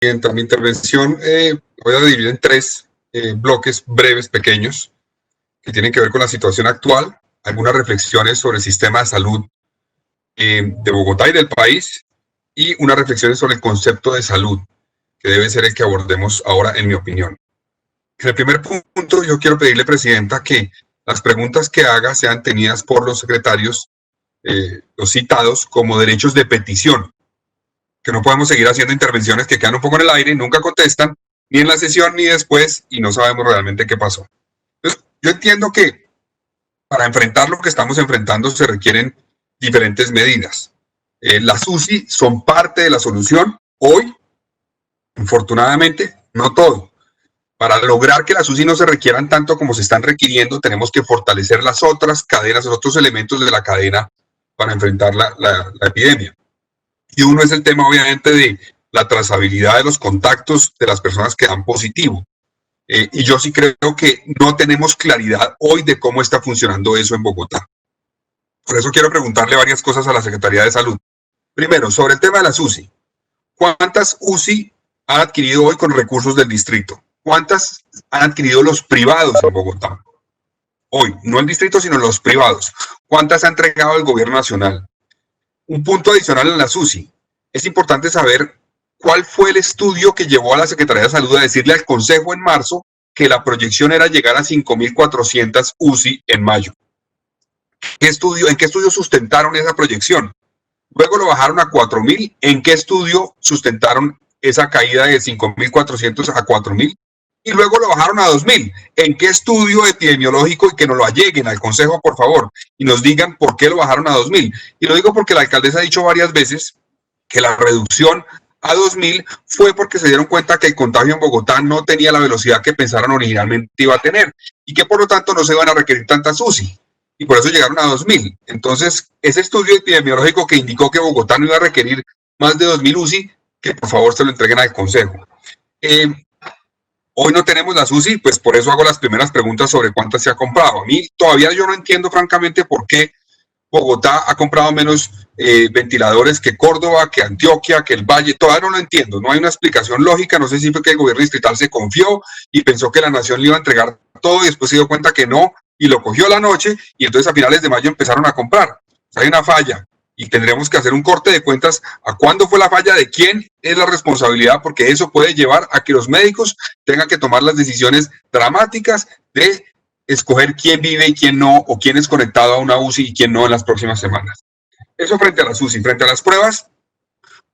Presidenta, mi intervención voy a dividir en tres bloques breves, pequeños, que tienen que ver con la situación actual, algunas reflexiones sobre el sistema de salud de Bogotá y del país, y unas reflexiones sobre el concepto de salud, que debe ser el que abordemos ahora, en mi opinión. En el primer punto, yo quiero pedirle, Presidenta, que las preguntas que haga sean tenidas por los secretarios, los citados, como derechos de petición, que no podemos seguir haciendo intervenciones que quedan un poco en el aire, nunca contestan, ni en la sesión ni después, y no sabemos realmente qué pasó. Entonces, yo entiendo que para enfrentar lo que estamos enfrentando se requieren diferentes medidas. Las UCI son parte de la solución hoy, infortunadamente, no todo. Para lograr que las UCI no se requieran tanto como se están requiriendo, tenemos que fortalecer las otras cadenas, los otros elementos de la cadena para enfrentar la epidemia. Y uno es el tema, obviamente, de la trazabilidad de los contactos de las personas que dan positivo. Y yo sí creo que no tenemos claridad hoy de cómo está funcionando eso en Bogotá. Por eso quiero preguntarle varias cosas a la Secretaría de Salud. Primero, sobre el tema de las UCI. ¿Cuántas UCI han adquirido hoy con recursos del distrito? ¿Cuántas han adquirido los privados en Bogotá? Hoy, no el distrito, sino los privados. ¿Cuántas ha entregado el gobierno nacional? Un punto adicional en las UCI. Es importante saber cuál fue el estudio que llevó a la Secretaría de Salud a decirle al Consejo en marzo que la proyección era llegar a 5.400 UCI en mayo. ¿En qué estudio sustentaron esa proyección? Luego lo bajaron a 4.000. ¿En qué estudio sustentaron esa caída de 5.400 a 4.000? Y luego lo bajaron a 2.000. ¿En qué estudio epidemiológico? Y que nos lo alleguen al Consejo, por favor, y nos digan por qué lo bajaron a 2.000. Y lo digo porque la alcaldesa ha dicho varias veces que la reducción a 2.000 fue porque se dieron cuenta que el contagio en Bogotá no tenía la velocidad que pensaron originalmente iba a tener y que por lo tanto no se iban a requerir tantas UCI. Y por eso llegaron a 2.000. Entonces, ese estudio epidemiológico que indicó que Bogotá no iba a requerir más de 2.000 UCI, que por favor se lo entreguen al Consejo. Hoy no tenemos las UCI, pues por eso hago las primeras preguntas sobre cuántas se ha comprado. A mí todavía yo no entiendo francamente por qué Bogotá ha comprado menos ventiladores que Córdoba, que Antioquia, que el Valle. Todavía no lo entiendo, no hay una explicación lógica. No sé si fue que el gobierno distrital se confió y pensó que la nación le iba a entregar todo y después se dio cuenta que no y lo cogió la noche y entonces a finales de mayo empezaron a comprar. O sea, hay una falla y tendremos que hacer un corte de cuentas a cuándo fue la falla, de quién es la responsabilidad, porque eso puede llevar a que los médicos tengan que tomar las decisiones dramáticas de escoger quién vive y quién no, o quién es conectado a una UCI y quién no en las próximas semanas. Eso frente a las UCI. Frente a las pruebas,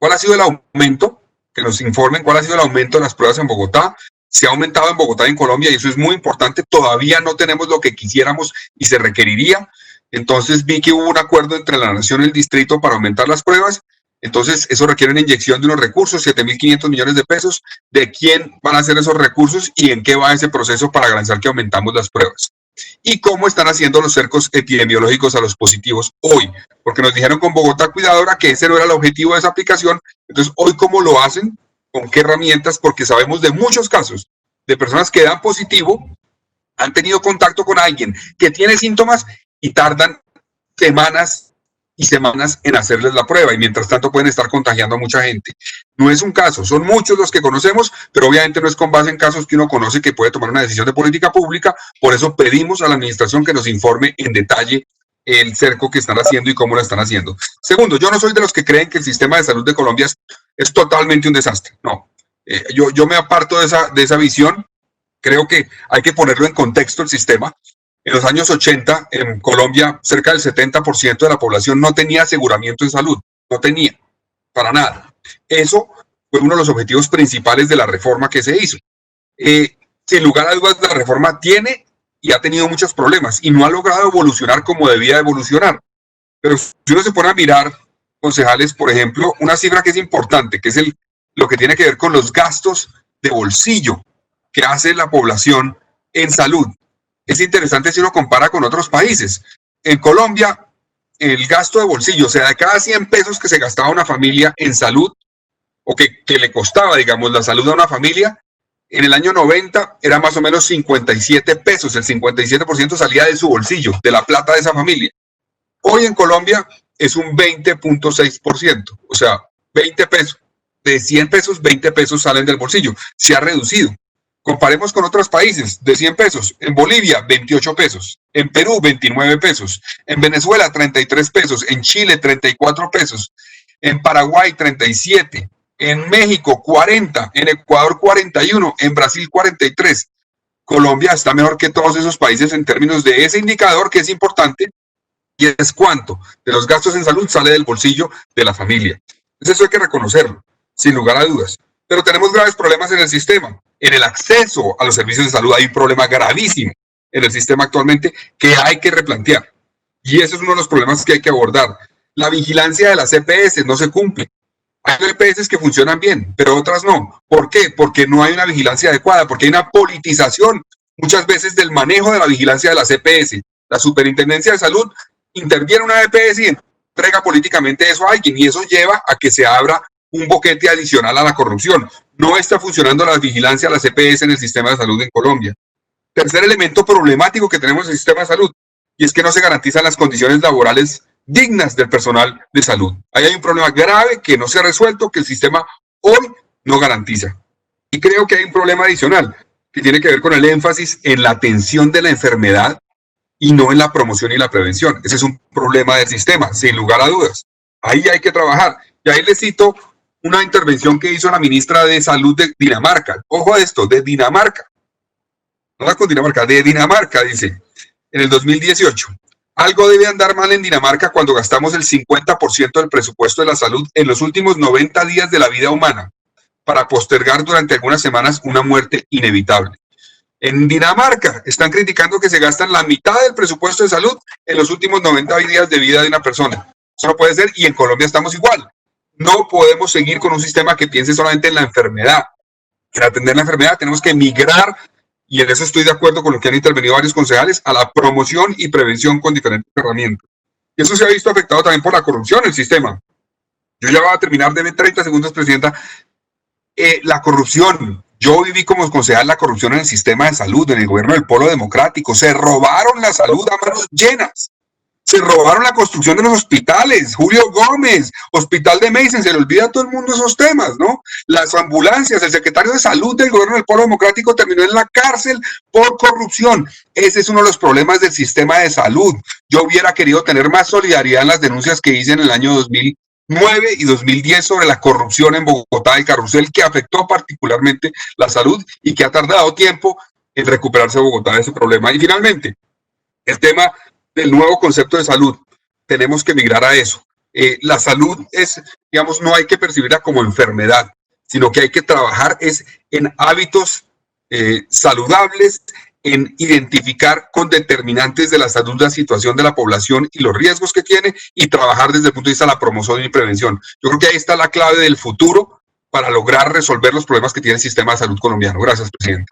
¿cuál ha sido el aumento? Que nos informen cuál ha sido el aumento de las pruebas en Bogotá. Se ha aumentado en Bogotá y en Colombia y eso es muy importante. Todavía no tenemos lo que quisiéramos y se requeriría. Entonces vi que hubo un acuerdo entre la nación y el distrito para aumentar las pruebas. Entonces eso requiere una inyección de unos recursos, 7.500 millones de pesos. ¿De quién van a ser esos recursos y en qué va ese proceso para garantizar que aumentamos las pruebas? ¿Y cómo están haciendo los cercos epidemiológicos a los positivos hoy? Porque nos dijeron con Bogotá Cuidadora que ese no era el objetivo de esa aplicación. Entonces, ¿hoy cómo lo hacen? ¿Con qué herramientas? Porque sabemos de muchos casos de personas que dan positivo, han tenido contacto con alguien que tiene síntomas y tardan semanas y semanas en hacerles la prueba y mientras tanto pueden estar contagiando a mucha gente. No es un caso, son muchos los que conocemos, pero obviamente no es con base en casos que uno conoce que puede tomar una decisión de política pública. Por eso pedimos a la administración que nos informe en detalle el cerco que están haciendo y cómo lo están haciendo. Segundo, yo no soy de los que creen que el sistema de salud de Colombia es totalmente un desastre. No, yo me aparto de esa visión. Creo que hay que ponerlo en contexto el sistema. En los años 80, en Colombia, cerca del 70% de la población no tenía aseguramiento en salud. No tenía, para nada. Eso fue uno de los objetivos principales de la reforma que se hizo. Sin lugar a dudas, la reforma tiene y ha tenido muchos problemas y no ha logrado evolucionar como debía evolucionar. Pero si uno se pone a mirar, concejales, por ejemplo, una cifra que es importante, que es lo que tiene que ver con los gastos de bolsillo que hace la población en salud. Es interesante si uno compara con otros países. En Colombia, el gasto de bolsillo, o sea, de cada 100 pesos que se gastaba una familia en salud, o que le costaba, digamos, la salud a una familia, en el año 90 era más o menos 57 pesos. El 57% salía de su bolsillo, de la plata de esa familia. Hoy en Colombia es un 20.6%, o sea, 20 pesos de 100 pesos, 20 pesos salen del bolsillo. Se ha reducido. Comparemos con otros países, de 100 pesos. En Bolivia, 28 pesos. En Perú, 29 pesos. En Venezuela, 33 pesos. En Chile, 34 pesos. En Paraguay, 37. En México, 40. En Ecuador, 41. En Brasil, 43. Colombia está mejor que todos esos países en términos de ese indicador que es importante, y es cuánto de los gastos en salud sale del bolsillo de la familia. Eso hay que reconocerlo, sin lugar a dudas. Pero tenemos graves problemas en el sistema. En el acceso a los servicios de salud hay un problema gravísimo en el sistema actualmente que hay que replantear. Y ese es uno de los problemas que hay que abordar. La vigilancia de las EPS no se cumple. Hay EPS que funcionan bien, pero otras no. ¿Por qué? Porque no hay una vigilancia adecuada, porque hay una politización muchas veces del manejo de la vigilancia de las EPS. La Superintendencia de Salud interviene en una EPS y entrega políticamente eso a alguien, y eso lleva a que se abra un boquete adicional a la corrupción. No está funcionando la vigilancia de las EPS en el sistema de salud en Colombia. Tercer elemento problemático que tenemos en el sistema de salud, y es que no se garantizan las condiciones laborales dignas del personal de salud. Ahí hay un problema grave que no se ha resuelto, que el sistema hoy no garantiza. Y creo que hay un problema adicional que tiene que ver con el énfasis en la atención de la enfermedad y no en la promoción y la prevención. Ese es un problema del sistema, sin lugar a dudas. Ahí hay que trabajar. Y ahí les cito una intervención que hizo la ministra de Salud de Dinamarca. Ojo a esto, de Dinamarca. No la con Dinamarca, de Dinamarca, dice, en el 2018. Algo debe andar mal en Dinamarca cuando gastamos el 50% del presupuesto de la salud en los últimos 90 días de la vida humana para postergar durante algunas semanas una muerte inevitable. En Dinamarca están criticando que se gastan la mitad del presupuesto de salud en los últimos 90 días de vida de una persona. Eso no puede ser, y en Colombia estamos igual. No podemos seguir con un sistema que piense solamente en la enfermedad. En atender la enfermedad tenemos que migrar, y en eso estoy de acuerdo con lo que han intervenido varios concejales, a la promoción y prevención con diferentes herramientas. Y eso se ha visto afectado también por la corrupción en el sistema. Yo ya voy a terminar, deme 30 segundos, Presidenta. La corrupción. Yo viví como concejal la corrupción en el sistema de salud, en el gobierno del Polo Democrático. Se robaron la salud a manos llenas. Se robaron la construcción de los hospitales. Julio Gómez, Hospital de Meissen, se le olvida a todo el mundo esos temas, ¿no? Las ambulancias, el secretario de Salud del gobierno del Polo Democrático terminó en la cárcel por corrupción. Ese es uno de los problemas del sistema de salud. Yo hubiera querido tener más solidaridad en las denuncias que hice en el año 2009 y 2010 sobre la corrupción en Bogotá del carrusel, que afectó particularmente la salud y que ha tardado tiempo en recuperarse Bogotá de ese problema. Y finalmente, el tema del nuevo concepto de salud. Tenemos que migrar a eso. La salud es, digamos, no hay que percibirla como enfermedad, sino que hay que trabajar es en hábitos saludables, en identificar con determinantes de la salud la situación de la población y los riesgos que tiene, y trabajar desde el punto de vista de la promoción y prevención. Yo creo que ahí está la clave del futuro para lograr resolver los problemas que tiene el sistema de salud colombiano. Gracias, presidente.